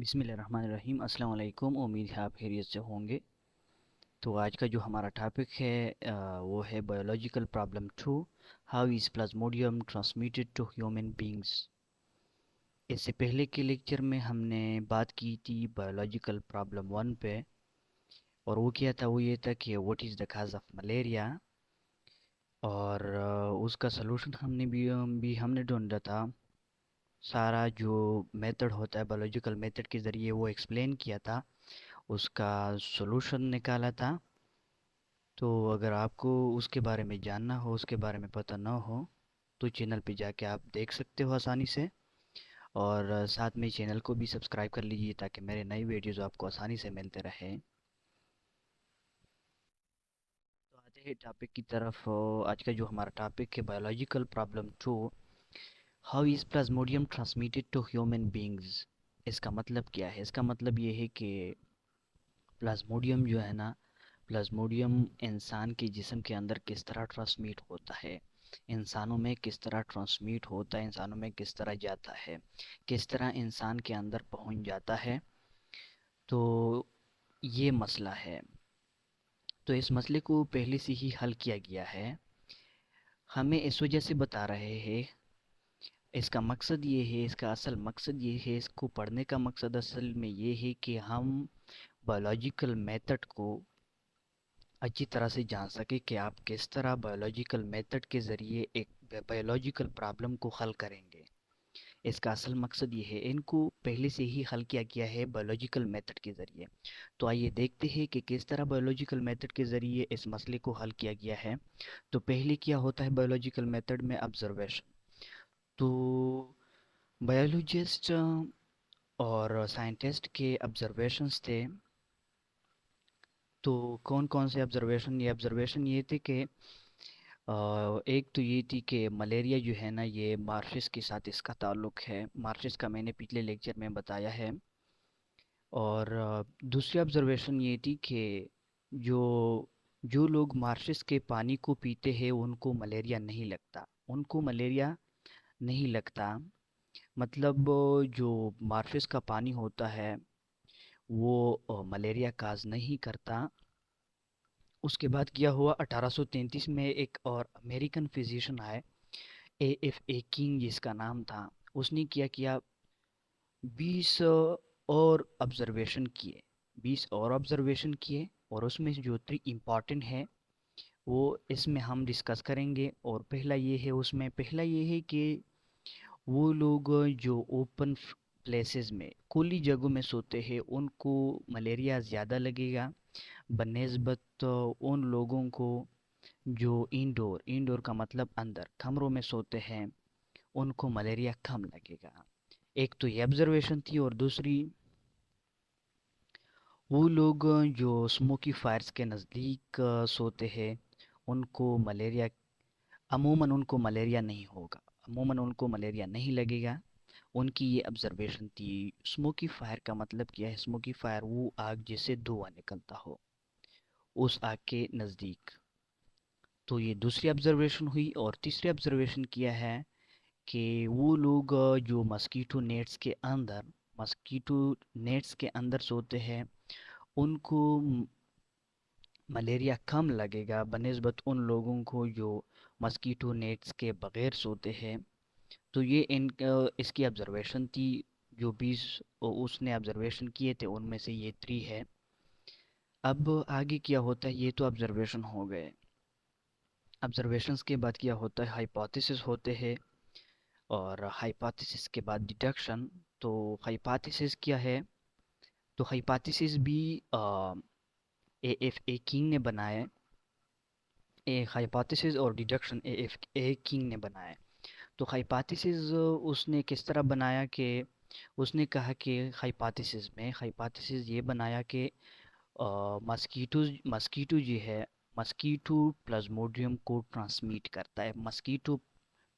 बिस्मिल्लाहिर्रहमानिर्रहीम। अस्सलाम वालेकुम। उम्मीद है आप खैरियत से होंगे। तो आज का जो हमारा टॉपिक है वो है biological problem 2, how is plasmodium transmitted to human beings. इससे पहले के लेक्चर में हमने बात की थी बायोलॉजिकल प्रॉब्लम 1 पे, और वो क्या था, वो ये था कि what is the cause of malaria, और उसका सलूशन हमने भी हमने ढूंढा था। सारा जो मेथड होता है बायोलॉजिकल मेथड के ज़रिए वो एक्सप्लेन किया था, उसका सॉल्यूशन निकाला था। तो अगर आपको उसके बारे में जानना हो, उसके बारे में पता ना हो, तो चैनल पे जाके आप देख सकते हो आसानी से। और साथ में चैनल को भी सब्सक्राइब कर लीजिए ताकि मेरे नई वीडियोस आपको आसानी से मिलते रहे। तो आते हैं टॉपिक की तरफ। आज का जो हमारा टॉपिक है biological problem 2, how is plasmodium transmitted to human beings. इसका मतलब क्या है? इसका मतलब ये है कि प्लाज्मोडियम जो है ना, प्लाज्मोडियम इंसान के जिस्म के अंदर किस तरह ट्रांसमिट होता है, इंसानों में किस तरह ट्रांसमिट होता है, इंसानों में किस तरह जाता है, किस तरह इंसान के अंदर पहुंच जाता है। तो ये मसला है। तो इस मसले को पहले से ही हल किया गया है। हमें इस वजह से बता रहे हैं, इसका मकसद ये है, इसका असल मकसद ये है, इसको पढ़ने का मकसद असल में ये है कि हम बायोलॉजिकल मेथड को अच्छी तरह से जान सके कि आप किस तरह बायोलॉजिकल मेथड के ज़रिए एक बायोलॉजिकल प्रॉब्लम को हल करेंगे। इसका असल मकसद ये है, इनको पहले से ही हल किया गया है बायोलॉजिकल मेथड के ज़रिए। तो आइए देखते हैं कि किस तरह बायोलॉजिकल मेथड के ज़रिए इस मसले को हल किया गया है। तो पहले क्या होता है बायोलॉजिकल मेथड में? ऑब्जर्वेशन। तो बायोलॉजिस्ट और साइंटिस्ट के ऑब्जर्वेशंस थे। तो कौन कौन से ऑब्जर्वेशन ये थे कि एक तो ये थी कि मलेरिया जो है ना, ये मार्शिस के साथ इसका ताल्लुक है। मार्शिस का मैंने पिछले लेक्चर में बताया है। और दूसरी ऑब्जर्वेशन ये थी कि जो जो लोग मार्शिस के पानी को पीते हैं उनको मलेरिया नहीं लगता, उनको मलेरिया नहीं लगता। मतलब जो मार्शिस का पानी होता है वो मलेरिया काज नहीं करता। उसके बाद क्या हुआ, 1833 में एक और अमेरिकन फिजिशियन आए, ए एफ ए किंग जिसका नाम था। उसने क्या किया, 20 और ऑब्जर्वेशन किए, 20 और ऑब्जर्वेशन किए। और उसमें जो 3 इम्पॉर्टेंट है वो इसमें हम डिस्कस करेंगे। और पहला ये है कि वो लोग जो ओपन प्लेसेस में, खुली जगहों में सोते हैं उनको मलेरिया ज़्यादा लगेगा बनिस्बत उन लोगों को जो इंडोर, इंडोर का मतलब अंदर कमरों में सोते हैं, उनको मलेरिया कम लगेगा। एक तो ये ऑब्जर्वेशन थी। और दूसरी, वो लोग जो स्मोकी फायर्स के नज़दीक सोते हैं उनको मलेरिया, अमूमन उनको मलेरिया नहीं होगा, अमूमन उनको मलेरिया नहीं लगेगा। उनकी ये ऑब्जर्वेशन थी। स्मोकी फायर का मतलब क्या है? स्मोकी फायर वो आग जिससे धुआं निकलता हो, उस आग के नज़दीक। तो ये दूसरी ऑब्जर्वेशन हुई। और तीसरी ऑब्जर्वेशन किया है कि वो लोग जो मस्कीटो नेट्स के अंदर सोते हैं उनको मलेरिया कम लगेगा बनिस्बत उन लोगों को जो मस्कीटो नेट्स के बगैर सोते हैं। तो ये इसकी ऑब्जर्वेशन थी। जो 20 उसने ऑब्जर्वेशन किए थे उनमें से ये 3 है। अब आगे क्या होता है, ये तो ऑब्जर्वेशन हो गए। ऑब्जर्वेशंस के बाद क्या होता है, हाइपोथेसिस होते हैं। और हाइपोथेसिस के बाद डिडक्शन। तो हाइपोथेसिस क्या है? तो हाइपोथेसिस भी ए एफ ए किंग ने बनाया। ए हाइपोथेसिस और deduction A F a king ने बनाया। तो हाइपोथेसिस उसने किस तरह बनाया कि उसने कहा कि हाइपोथेसिस ये बनाया कि मस्कीटो जो है, मस्कीटो प्लाज्मोडियम को ट्रांसमिट करता है, मस्कीटो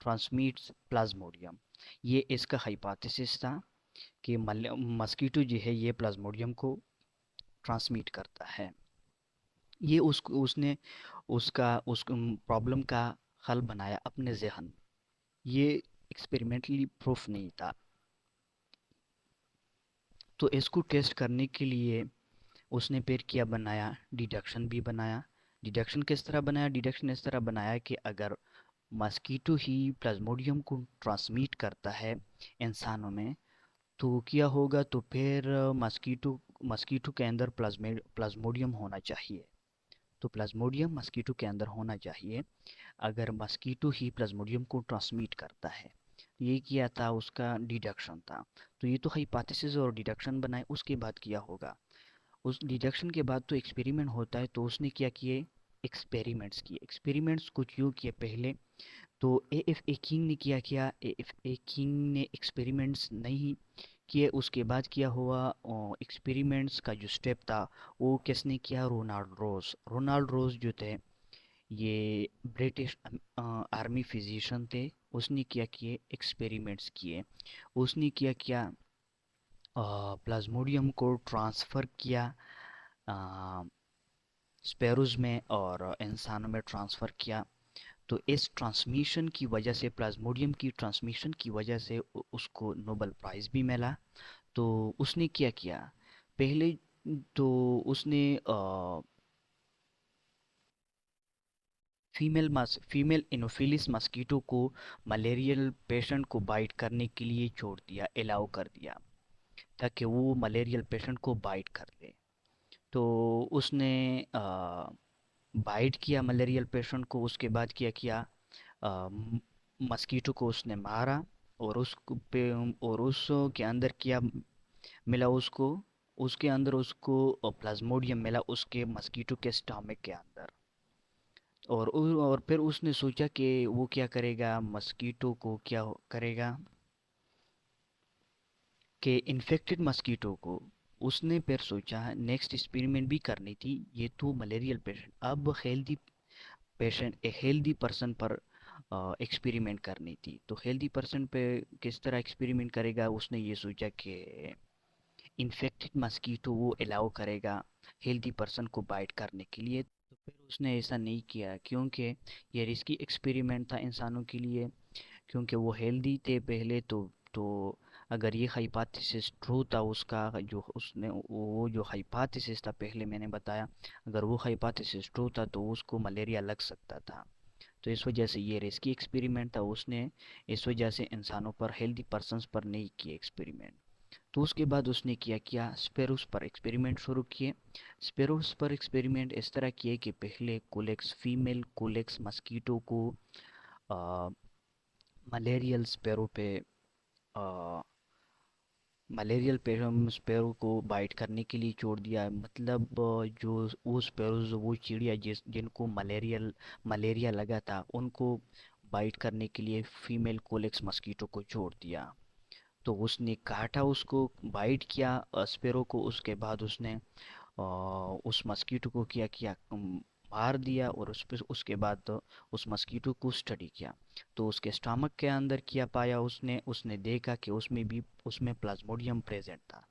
ट्रांसमिट्स प्लाज्मोडियम। ये इसका हाइपोथेसिस था कि मस्कीटो जो है ये प्लाज्मोडियम को ट्रांसमिट करता है। ये उसने उस प्रॉब्लम का हल बनाया अपने जहन। ये एक्सपेरिमेंटली प्रूफ नहीं था। तो इसको टेस्ट करने के लिए उसने फिर क्या बनाया, डिडक्शन भी बनाया। डिडक्शन किस तरह बनाया, डिडक्शन इस तरह बनाया कि अगर मस्कीटो ही प्लाज्मोडियम को ट्रांसमिट करता है इंसानों में, तो क्या होगा, तो फिर मस्कीटो मस्कीटो के अंदर प्लाज्मोडियम होना चाहिए। तो प्लाज्मोडियम मस्कीटो के अंदर होना चाहिए अगर मस्कीटो ही प्लाज्मोडियम को ट्रांसमिट करता है। ये किया था, उसका डिडक्शन था। तो ये तो हाइपोथेसिस और डिडक्शन बनाए, उसके बाद किया होगा। उस डिडक्शन के बाद तो एक्सपेरिमेंट होता है। तो उसने क्या किए, एक्सपेरिमेंट्स किए। एक्सपेरिमेंट्स कुछ यूँ किए पहले। तो ए एफ ए किंग ने क्या किया, ए एफ ए किंग ने एक्सपेरिमेंट्स नहीं किए। उसके बाद क्या हुआ, एक्सपेरिमेंट्स का जो स्टेप था वो किसने किया, रोनाल्ड रोज। रोनाल्ड रोज जो थे, ये ब्रिटिश आर्मी फिजिशियन थे। उसने क्या किए, एक्सपेरिमेंट्स किए। उसने क्या किया, प्लाज्मोडियम को ट्रांसफ़र किया स्पैरोज में और इंसानों में ट्रांसफ़र किया। तो इस ट्रांसमिशन की वजह से, प्लाज्मोडियम की ट्रांसमिशन की वजह से उसको नोबेल प्राइज़ भी मिला। तो उसने क्या किया, पहले तो उसने फीमेल इनोफिलिस मस्कीटो को मलेरियल पेशेंट को बाइट करने के लिए छोड़ दिया, अलाउ कर दिया, ताकि वो मलेरियल पेशेंट को बाइट कर ले। तो उसने बाइट किया मलेरियल पेशेंट को। उसके बाद क्या किया, मस्कीटो को उसने मारा और उसको पे और उसके अंदर क्या मिला उसको, उसके अंदर उसको प्लाज्मोडियम मिला, उसके मस्कीटो के स्टमक के अंदर। और फिर उसने सोचा कि वो क्या करेगा, मस्कीटो को क्या करेगा, कि इन्फेक्टेड मस्कीटो को उसने फिर सोचा नेक्स्ट एक्सपेरिमेंट भी करनी थी। ये तो मलेरियल पेशेंट, अब healthy patient, a healthy person पर एक्सपेरिमेंट करनी थी। तो हेल्दी पर्सन पे किस तरह एक्सपेरिमेंट करेगा, उसने ये सोचा कि इन्फेक्टेड मस्कीटो वो अलाउ करेगा हेल्दी पर्सन को बाइट करने के लिए। तो फिर उसने ऐसा नहीं किया, क्योंकि ये रिस्की एक्सपेरिमेंट था इंसानों के लिए, क्योंकि वो हेल्दी थे पहले। तो अगर ये हाइपोथेसिस ट्रू था उसका, जो उसने वो जो हाइपोथेसिस था पहले मैंने बताया, अगर वो हाइपोथेसिस ट्रू था तो उसको मलेरिया लग सकता था। तो इस वजह से ये रिस्की एक्सपेरिमेंट था, उसने इस वजह से इंसानों पर, हेल्दी पर्सन्स पर नहीं किए एक्सपेरिमेंट। तो उसके बाद उसने क्या किया, स्पेरोस पर एक्सपेरिमेंट शुरू किए। स्पेरोस पर एक्सपेरिमेंट इस तरह किए कि पहले कोलेक्स, फीमेल कोलेक्स मस्कीटो को मलेरियल स्पेरो पे मलेरियल स्पेरो को बाइट करने के लिए छोड़ दिया। मतलब जो वो स्पेरोज, वो चिड़िया जिनको मलेरिया लगा था, उनको बाइट करने के लिए फीमेल कोलेक्स मस्कीटो को छोड़ दिया। तो उसने काटा, उसको बाइट किया स्पेरो को। उसके बाद उसने उस मस्कीटो को क्या किया, मार दिया। और उस पे उसके बाद तो उस मस्कीटो को स्टडी किया। तो उसके स्टमक के अंदर क्या पाया, उसने उसने देखा कि उसमें प्लाज्मोडियम प्रेजेंट था।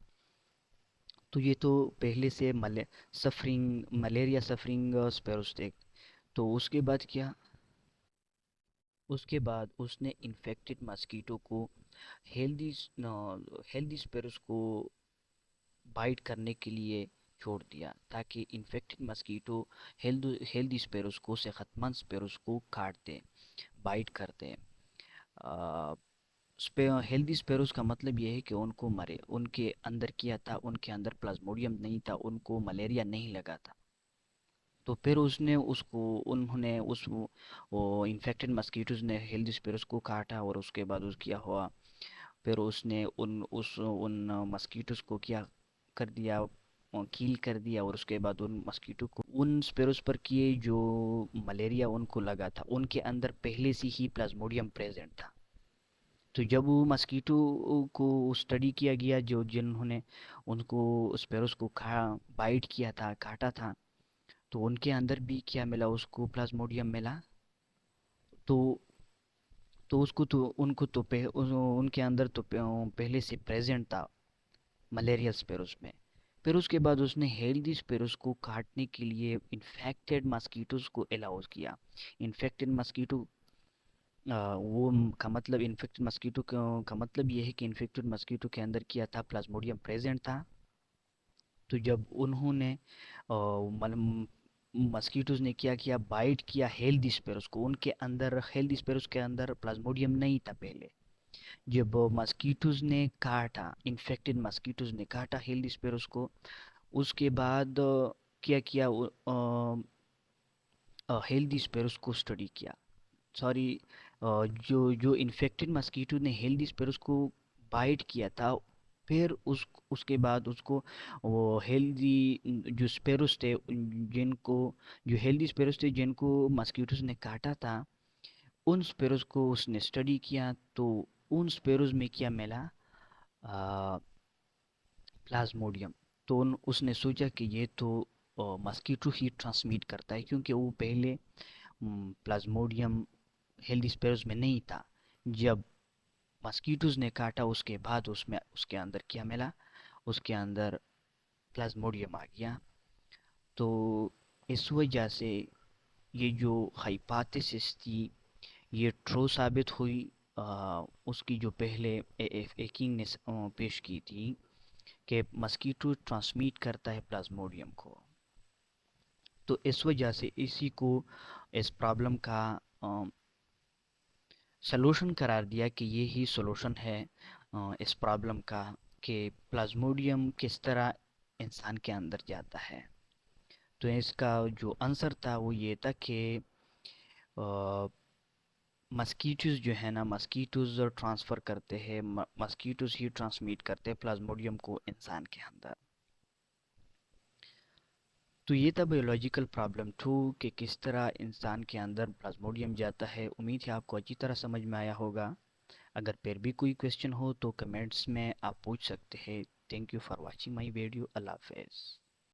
तो ये तो पहले से मलेरिया सफरिंग स्पेरोस थे। तो उसके बाद क्या, उसके बाद उसने इन्फेक्टेड मस्कीटो को हेल्दी हेल्दी स्पेरोस को बाइट करने के लिए छोड़ दिया, ताकि इन्फेक्टेड मस्कीटो हेल्दी स्पेरोस को, सेहतमंद स्पेरोस को काट दें, बाइट कर दें। हेल्दी स्पेरोस का मतलब ये है कि उनको मरे, उनके अंदर किया था, उनके अंदर प्लाज्मोडियम नहीं था, उनको मलेरिया नहीं लगा था। तो फिर उसने उसको उन्होंने उस वो इन्फेक्टेड मस्कीटोज ने हेल्दी स्पेरोस को काटा। और उसके बाद उस क्या हुआ, फिर उसने उन मस्कीटोज को क्या कर दिया, कील कर दिया। और उसके बाद उन मस्कीटो को उन स्पेरोस पर किए जो मलेरिया उनको लगा था, उनके अंदर पहले से ही प्लाज्मोडियम प्रेजेंट था। तो जब वो मस्कीटो को स्टडी किया गया, जो जिन्होंने उनको स्पेरोस को खा बाइट किया था, काटा था, तो उनके अंदर भी क्या मिला, उसको प्लाज्मोडियम मिला। तो उसको तो उनको तो उनके अंदर तो पहले से प्रेजेंट था मलेरिया स्पेरोस में। फिर उसके बाद उसने हेल्दी स्पेरोस को काटने के लिए इन्फेक्टेड मस्कीटोज को अलाउ किया। इन्फेक्टेड मस्कीटो का मतलब इन्फेक्टेड मस्कीटो का मतलब ये है कि इन्फेक्टेड मस्कीटो के अंदर क्या था, प्लाज्मोडियम प्रेजेंट था। तो जब उन्होंने मतलब मस्कीटोज ने क्या किया, बाइट किया हेल्दी स्पेरोस को, उनके अंदर हेल्दी स्पेरोस के अंदर प्लाज्मोडियम नहीं था पहले। जब मस्कीटोज ने काटा, इन्फेक्टेड मस्कीटोज ने काटा हेल्दी स्पेरोस को, उसके बाद क्या किया, हेल्दी स्पेरोस को स्टडी किया। सॉरी, जो जो इन्फेक्टेड मस्कीटो ने हेल्दी स्पेरोस को बाइट किया था, फिर उसके बाद उसको वो हेल्दी जो स्पेरोस थे जिनको, जो हेल्दी स्पेरोस थे जिनको मस्कीटोज ने काटा था, उन स्पेरोस को उसने स्टडी किया। तो उन स्पेरोस में क्या मिला, प्लाज्मोडियम। तो उसने सोचा कि ये तो मस्कीटो ही ट्रांसमिट करता है, क्योंकि वो पहले प्लाज्मोडियम हेल्दी स्पेरोस में नहीं था। जब मस्कीटोज ने काटा उसके बाद उसमें उसके अंदर क्या मिला, उसके अंदर प्लाज्मोडियम आ गया। तो इस वजह से ये जो हाइपोथेसिस थी ये ट्रू साबित हुई। उसकी जो पहले एकिंग ने पेश की थी कि मस्कीटो ट्रांसमिट करता है प्लाज्मोडियम को। तो इस वजह से इसी को, इस प्रॉब्लम का सलूशन करार दिया कि ये ही सलूशन है इस प्रॉब्लम का, कि प्लाज्मोडियम किस तरह इंसान के अंदर जाता है। तो इसका जो आंसर था वो ये था कि मस्कीटोज जो है ना, मस्कीटोज ट्रांसफ़र करते हैं, मस्कीटोज ही ट्रांसमिट करते हैं प्लाज्मोडियम को इंसान के अंदर। तो ये था बायोलॉजिकल प्रॉब्लम 2 कि किस तरह इंसान के अंदर प्लाज्मोडियम जाता है। उम्मीद है आपको अच्छी तरह समझ में आया होगा। अगर फिर भी कोई क्वेश्चन हो तो कमेंट्स में आप पूछ सकते हैं। Thank you for watching my video. अल्लाह हाफिज़।